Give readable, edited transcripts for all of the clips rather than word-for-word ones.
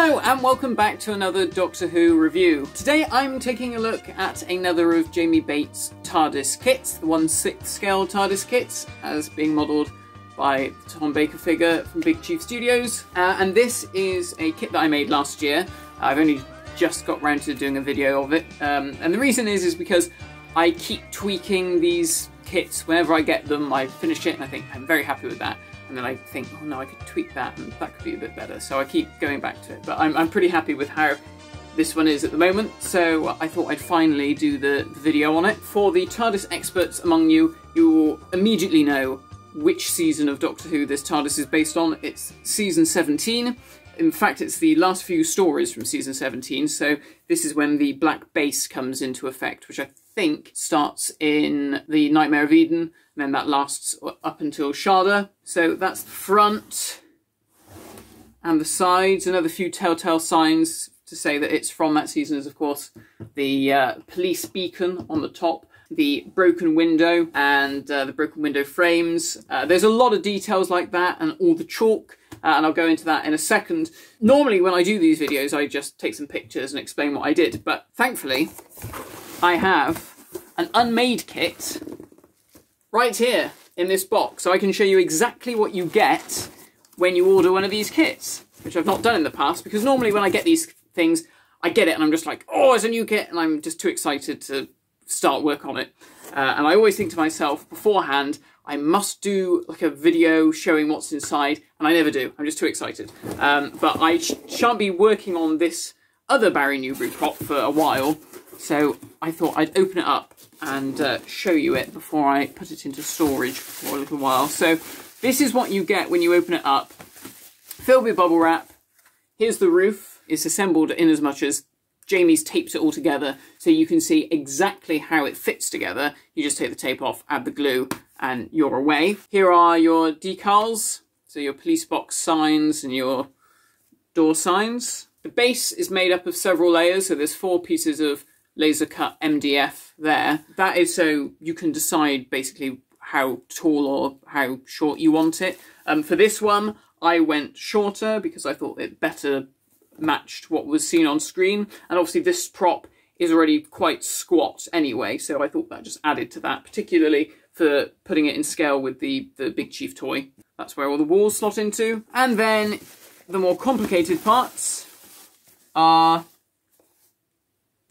Hello and welcome back to another Doctor Who review. Today I'm taking a look at another of Jamie Bate's Tardis kits, the 1/6 scale Tardis kits, as being modelled by the Tom Baker figure from Big Chief Studios. And this is a kit that I made last year. I've only just got round to doing a video of it. And the reason is because I keep tweaking these kits whenever I get them. I finish it and I think I'm very happy with that. And then I think, oh no, I could tweak that and that could be a bit better. So I keep going back to it. But I'm pretty happy with how this one is at the moment. So I thought I'd finally do the video on it. For the TARDIS experts among you, you will immediately know which season of Doctor Who this TARDIS is based on. It's season 17. In fact, it's the last few stories from season 17. So this is when the black base comes into effect, which I think starts in the Nightmare of Eden, and then that lasts up until Shada. So that's the front and the sides. Another few telltale signs to say that it's from that season is, of course, the police beacon on the top, the broken window and the broken window frames. There's a lot of details like that and all the chalk. And I'll go into that in a second. Normally when I do these videos, I just take some pictures and explain what I did. But thankfully, I have an unmade kit right here in this box. So I can show you exactly what you get when you order one of these kits, which I've not done in the past. Because normally when I get these things, I get it and I'm just like, oh, it's a new kit. And I'm just too excited to start work on it. And I always think to myself beforehand, I must do like a video showing what's inside, and I never do. I'm just too excited. But I shan't be working on this other Barry Newbery prop for a while, so I thought I'd open it up and show you it before I put it into storage for a little while. So this is what you get when you open it up. Filled with bubble wrap. Here's the roof. It's assembled in as much as Jamie's taped it all together, so you can see exactly how it fits together. You just take the tape off, add the glue, and you're away. Here are your decals, so your police box signs and your door signs. The base is made up of several layers, so there's 4 pieces of laser cut MDF there. That is so you can decide basically how tall or how short you want it. For this one, I went shorter because I thought it better matched what was seen on screen, and obviously this prop is already quite squat anyway, so I thought that just added to that, particularly for putting it in scale with the Big Chief toy. That's where all the walls slot into. And then the more complicated parts are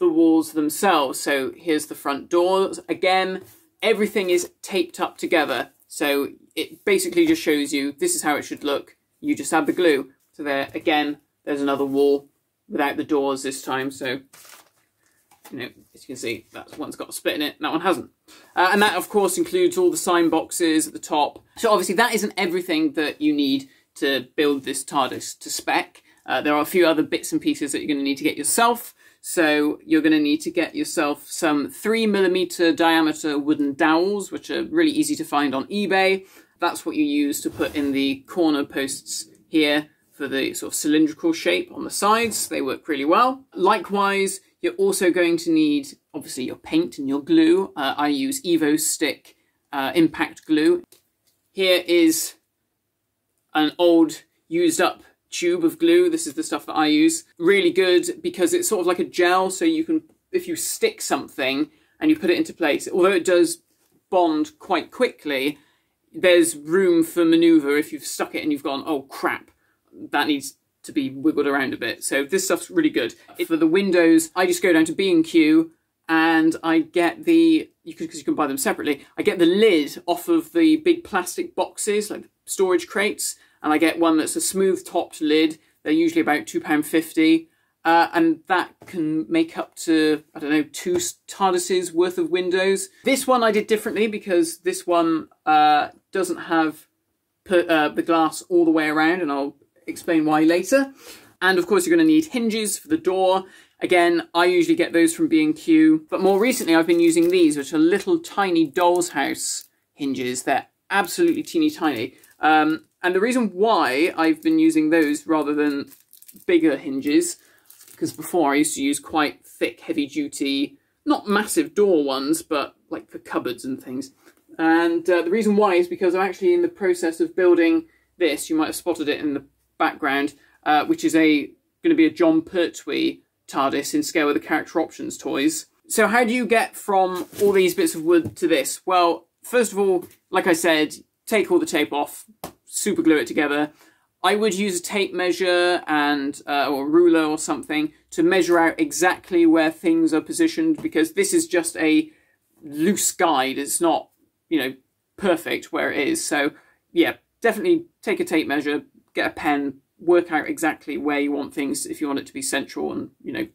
the walls themselves. So here's the front door. Again, everything is taped up together, so it basically just shows you this is how it should look. You just add the glue. So there, again, there's another wall without the doors this time, so, you know, as you can see, that one's got a split in it, and that one hasn't. And that, of course, includes all the sign boxes at the top. So obviously that isn't everything that you need to build this TARDIS to spec. There are a few other bits and pieces that you're going to need to get yourself. So you're going to need to get yourself some 3mm diameter wooden dowels, which are really easy to find on eBay. That's what you use to put in the corner posts here, for the sort of cylindrical shape on the sides. They work really well. Likewise, you're also going to need, obviously, your paint and your glue. I use Evo Stick impact glue. Here is an old used up tube of glue. This is the stuff that I use. Really good because it's sort of like a gel, so you can, if you stick something and you put it into place, although it does bond quite quickly, there's room for maneuver if you've stuck it and you've gone, oh crap, that needs to be wiggled around a bit. So this stuff's really good. For the windows, I just go down to B&Q and I get the, because you can buy them separately, I get the lid off of the big plastic boxes, like storage crates, and I get one that's a smooth topped lid. They're usually about £2.50, and that can make up to, I don't know, 2 TARDIS's worth of windows. This one I did differently because this one doesn't have the glass all the way around, and I'll explain why later. And of course you're going to need hinges for the door. Again, I usually get those from B&Q, but more recently I've been using these, which are little tiny doll's house hinges. They're absolutely teeny tiny. And the reason why I've been using those rather than bigger hinges, because before I used to use quite thick, heavy duty, not massive door ones, but like for cupboards and things. And the reason why is because I'm actually in the process of building this. You might have spotted it in the background, which is a going to be a John Pertwee TARDIS in scale with the character options toys. So how do you get from all these bits of wood to this? Well, first of all, like I said, take all the tape off, super glue it together. I would use a tape measure and or a ruler or something to measure out exactly where things are positioned, because this is just a loose guide. It's not, you know, perfect where it is. So yeah, definitely take a tape measure, get a pen, work out exactly where you want things if you want it to be central and, you know,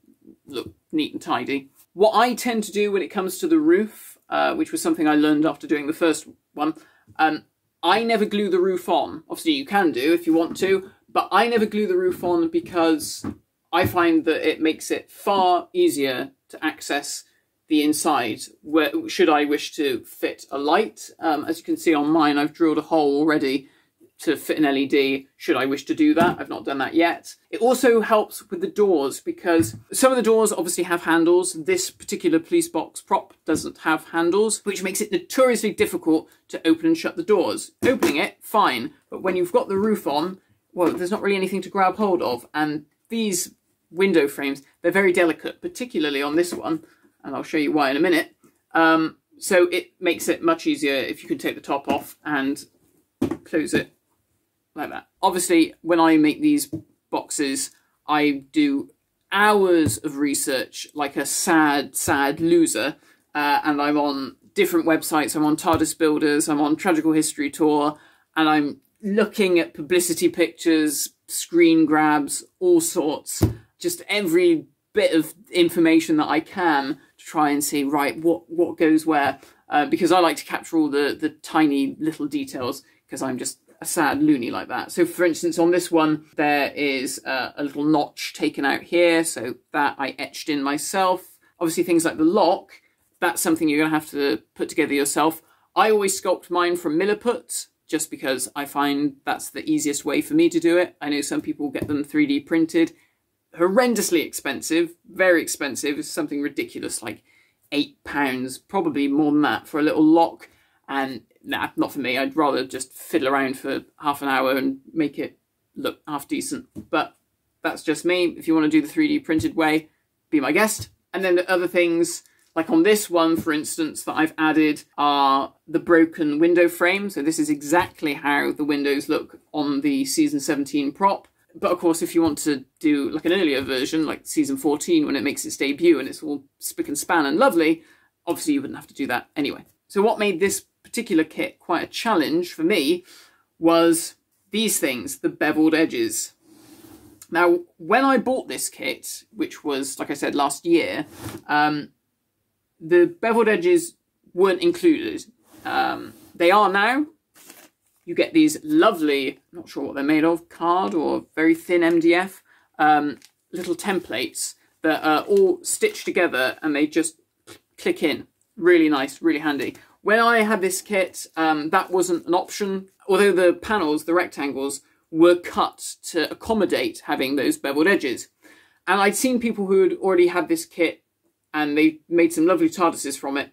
look neat and tidy. What I tend to do when it comes to the roof, which was something I learned after doing the first one, I never glue the roof on. Obviously you can do if you want to, but I never glue the roof on because I find that it makes it far easier to access the inside where should I wish to fit a light. As you can see on mine, I've drilled a hole already to fit an LED should I wish to do that. I've not done that yet. It also helps with the doors because some of the doors obviously have handles. This particular police box prop doesn't have handles, which makes it notoriously difficult to open and shut the doors. Opening it, fine, but when you've got the roof on, well, there's not really anything to grab hold of. And these window frames, they're very delicate, particularly on this one, and I'll show you why in a minute. So it makes it much easier if you can take the top off and close it like that. Obviously, when I make these boxes, I do hours of research like a sad loser, and I'm on different websites. I'm on TARDIS Builders, I'm on Tragical History Tour, and I'm looking at publicity pictures, screen grabs, all sorts, just every bit of information that I can to try and see, right, what goes where, because I like to capture all the tiny little details, because I'm just a sad loony like that. So for instance, on this one, there is a little notch taken out here, so that I etched in myself. Obviously things like the lock, that's something you're going to have to put together yourself. I always sculpt mine from Milliput, just because I find that's the easiest way for me to do it. I know some people get them 3D printed. Horrendously expensive, very expensive. It's something ridiculous, like £8, probably more than that, for a little lock. And nah, not for me. I'd rather just fiddle around for half an hour and make it look half decent. But that's just me. If you want to do the 3D printed way, be my guest. And then the other things, like on this one, for instance, that I've added are the broken window frame. So this is exactly how the windows look on the season 17 prop. But of course, if you want to do like an earlier version, like season 14, when it makes its debut and it's all spick and span and lovely, obviously you wouldn't have to do that anyway. So what made this particular kit quite a challenge for me was these things, the beveled edges. Now, when I bought this kit, which was, like I said, last year, the beveled edges weren't included. They are now. You get these lovely, I'm not sure what they're made of, card or very thin MDF, little templates that are all stitched together and they just click in. Really nice, really handy. When I had this kit, that wasn't an option, although the panels, the rectangles, were cut to accommodate having those beveled edges. And I'd seen people who had already had this kit and they made some lovely TARDISes from it,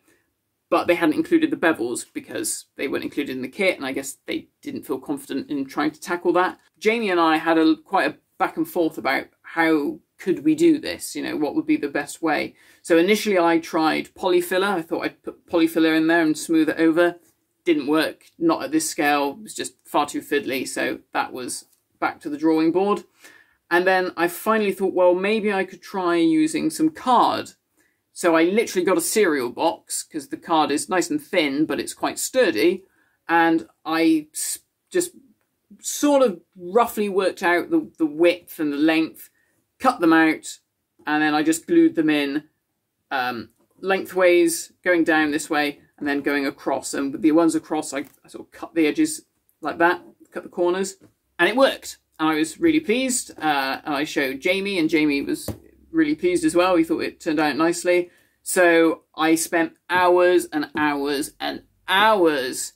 but they hadn't included the bevels because they weren't included in the kit, and I guess they didn't feel confident in trying to tackle that. Jamie and I had quite a back and forth about how could we do this, you know, what would be the best way. So initially I tried polyfiller. I thought I'd put polyfiller in there and smooth it over. Didn't work, not at this scale. It was just far too fiddly, so that was back to the drawing board. And then I finally thought, well, maybe I could try using some card. So I literally got a cereal box, because the card is nice and thin, but it's quite sturdy. And I just sort of roughly worked out the width and the length, cut them out, and then I just glued them in lengthways, going down this way, and then going across. And with the ones across, I sort of cut the edges like that, cut the corners, and it worked. And I was really pleased. And I showed Jamie, and Jamie was really pleased as well. He thought it turned out nicely. So I spent hours and hours and hours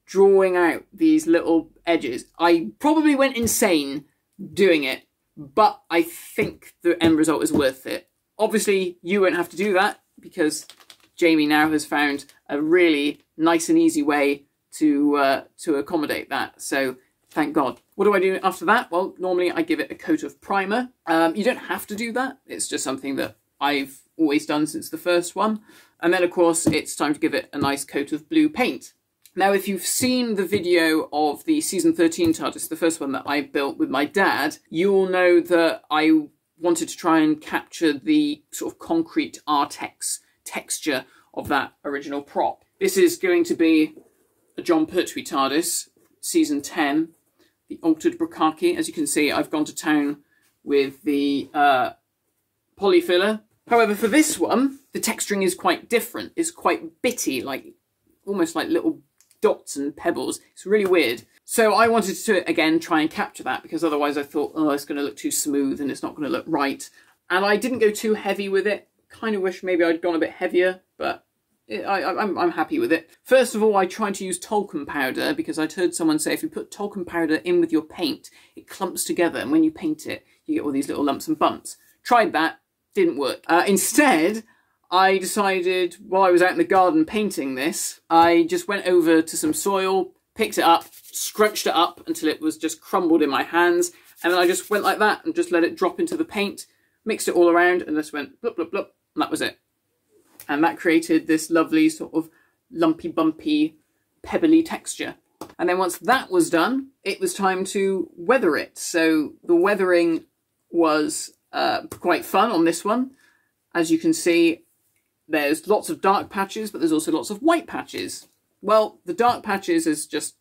drawing out these little edges. I probably went insane doing it, but I think the end result is worth it. Obviously, you won't have to do that because Jamie now has found a really nice and easy way to accommodate that. So thank God. What do I do after that? Well, normally I give it a coat of primer. You don't have to do that. It's just something that I've always done since the first one. And then, of course, it's time to give it a nice coat of blue paint. Now, if you've seen the video of the season 13 TARDIS, the first one that I built with my dad, you'll know that I wanted to try and capture the sort of concrete Artex texture of that original prop. This is going to be a John Pertwee TARDIS, season 10, the altered Bukaki. As you can see, I've gone to town with the polyfiller. However, for this one, the texturing is quite different. It's quite bitty, like almost like little dots and pebbles. It's really weird. So I wanted to, again, try and capture that, because otherwise I thought, oh, it's going to look too smooth and it's not going to look right. And I didn't go too heavy with it. Kind of wish maybe I'd gone a bit heavier, but I'm happy with it. First of all, I tried to use talcum powder, because I'd heard someone say if you put talcum powder in with your paint, it clumps together, and when you paint it, you get all these little lumps and bumps. Tried that, didn't work. Instead, I decided, while I was out in the garden painting this, I just went over to some soil, picked it up, scrunched it up until it was just crumbled in my hands, and then I just went like that and just let it drop into the paint, mixed it all around, and just went blub, blub, blub, and that was it. And that created this lovely sort of lumpy, bumpy, pebbly texture. And then once that was done, it was time to weather it. So the weathering was quite fun on this one. As you can see, there's lots of dark patches, but there's also lots of white patches. Well, the dark patches is just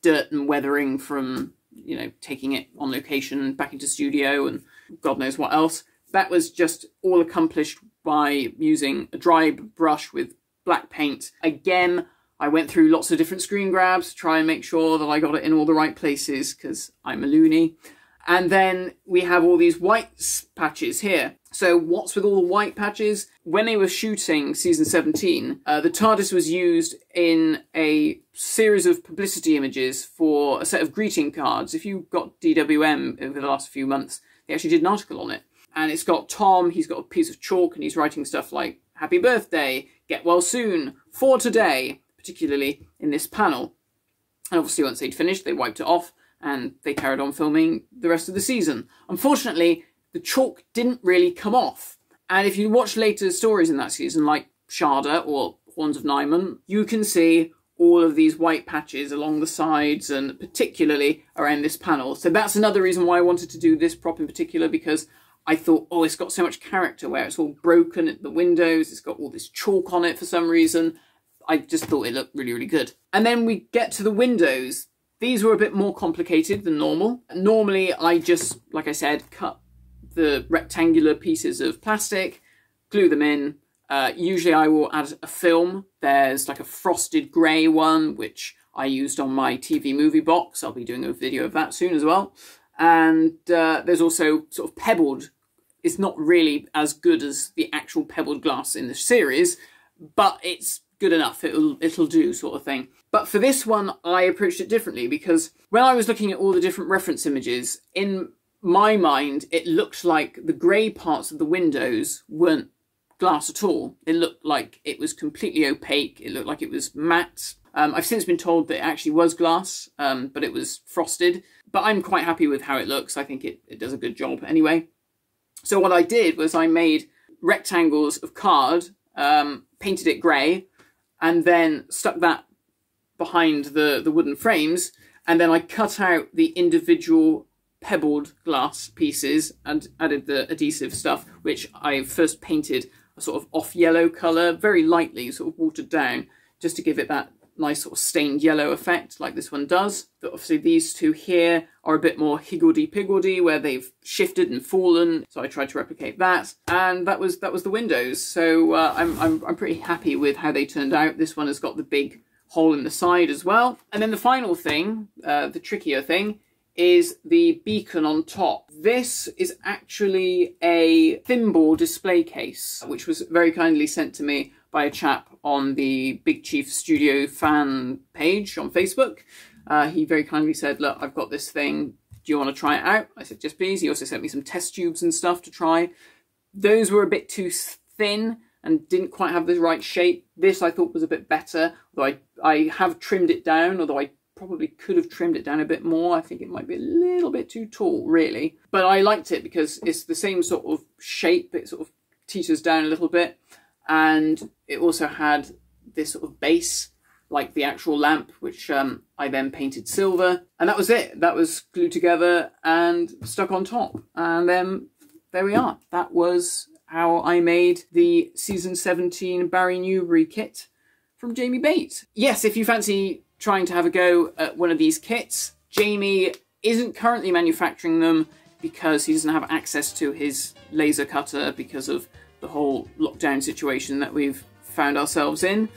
dirt and weathering from, you know, taking it on location, back into studio, and God knows what else. That was just all accomplished by using a dry brush with black paint. Again, I went through lots of different screen grabs to try and make sure that I got it in all the right places, because I'm a loony. And then we have all these white patches here. So what's with all the white patches? When they were shooting season 17, the TARDIS was used in a series of publicity images for a set of greeting cards. If you got DWM over the last few months, they actually did an article on it. And it's got Tom, he's got a piece of chalk and he's writing stuff like, happy birthday, get well soon, for today, particularly in this panel. And obviously once they'd finished, they wiped it off and they carried on filming the rest of the season. Unfortunately, the chalk didn't really come off. And if you watch later stories in that season, like Sharda or Horns of Nyman, you can see all of these white patches along the sides and particularly around this panel. So that's another reason why I wanted to do this prop in particular, because I thought, oh, it's got so much character where it's all broken at the windows. It's got all this chalk on it for some reason. I just thought it looked really, really good. And then we get to the windows. These were a bit more complicated than normal. Normally, I just, like I said, cut the rectangular pieces of plastic, glue them in. Usually I will add a film. There's like a frosted grey one, which I used on my TV movie box. I'll be doing a video of that soon as well. And there's also sort of pebbled. It's not really as good as the actual pebbled glass in the series, but it's good enough. It'll do, sort of thing. But for this one, I approached it differently, because when I was looking at all the different reference images, in my mind, it looked like the grey parts of the windows weren't glass at all. It looked like it was completely opaque. It looked like it was matte. I've since been told that it actually was glass, but it was frosted. But I'm quite happy with how it looks. I think it does a good job anyway. So what I did was I made rectangles of card, painted it grey, and then stuck that behind the wooden frames. And then I cut out the individual pebbled glass pieces and added the adhesive stuff, which I first painted a sort of off yellow colour, very lightly, sort of watered down, just to give it that nice sort of stained yellow effect like this one does. But obviously these two here are a bit more higgledy-piggledy, where they've shifted and fallen, so I tried to replicate that. And that was the windows. So I'm pretty happy with how they turned out. This one has got the big hole in the side as well. And then the final thing, the trickier thing, is the beacon on top. This is actually a thimble display case, which was very kindly sent to me by a chap on the Big Chief Studio fan page on Facebook. He very kindly said, look, I've got this thing. Do you want to try it out? I said, yes, please. He also sent me some test tubes and stuff to try. Those were a bit too thin and didn't quite have the right shape. This I thought was a bit better, although I have trimmed it down, although I probably could have trimmed it down a bit more. I think it might be a little bit too tall, really. But I liked it because it's the same sort of shape. It sort of teeters down a little bit. And it also had this sort of base, like the actual lamp, which I then painted silver. And that was it. That was glued together and stuck on top. And then there we are. That was how I made the Season 17 Barry Newbery kit from Jamie Bate. Yes, if you fancy trying to have a go at one of these kits, Jamie isn't currently manufacturing them because he doesn't have access to his laser cutter because of the whole lockdown situation that we've found ourselves in.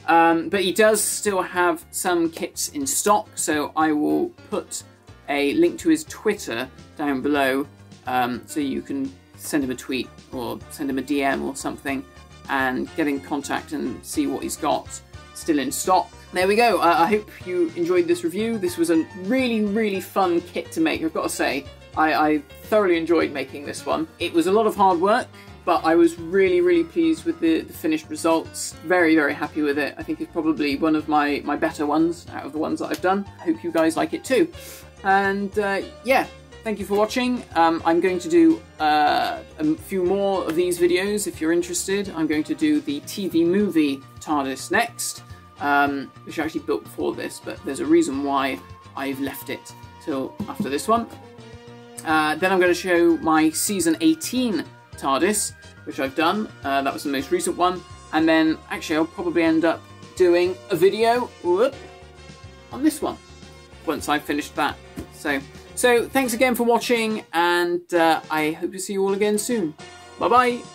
But he does still have some kits in stock, so I will put a link to his Twitter down below so you can send him a tweet or send him a DM or something and get in contact and see what he's got still in stock. There we go. I hope you enjoyed this review. This was a really fun kit to make. I've got to say, I thoroughly enjoyed making this one. It was a lot of hard work, but I was really pleased with the finished results. Very happy with it. I think it's probably one of my better ones out of the ones that I've done. I hope you guys like it too. And yeah, thank you for watching. I'm going to do a few more of these videos if you're interested. I'm going to do the TV movie Tardis next, which I actually built before this, but there's a reason why I've left it till after this one. Then I'm going to show my Season 18 Tardis, which I've done. That was the most recent one. And then actually I'll probably end up doing a video on this one once I've finished that. So thanks again for watching, and I hope to see you all again soon. Bye bye.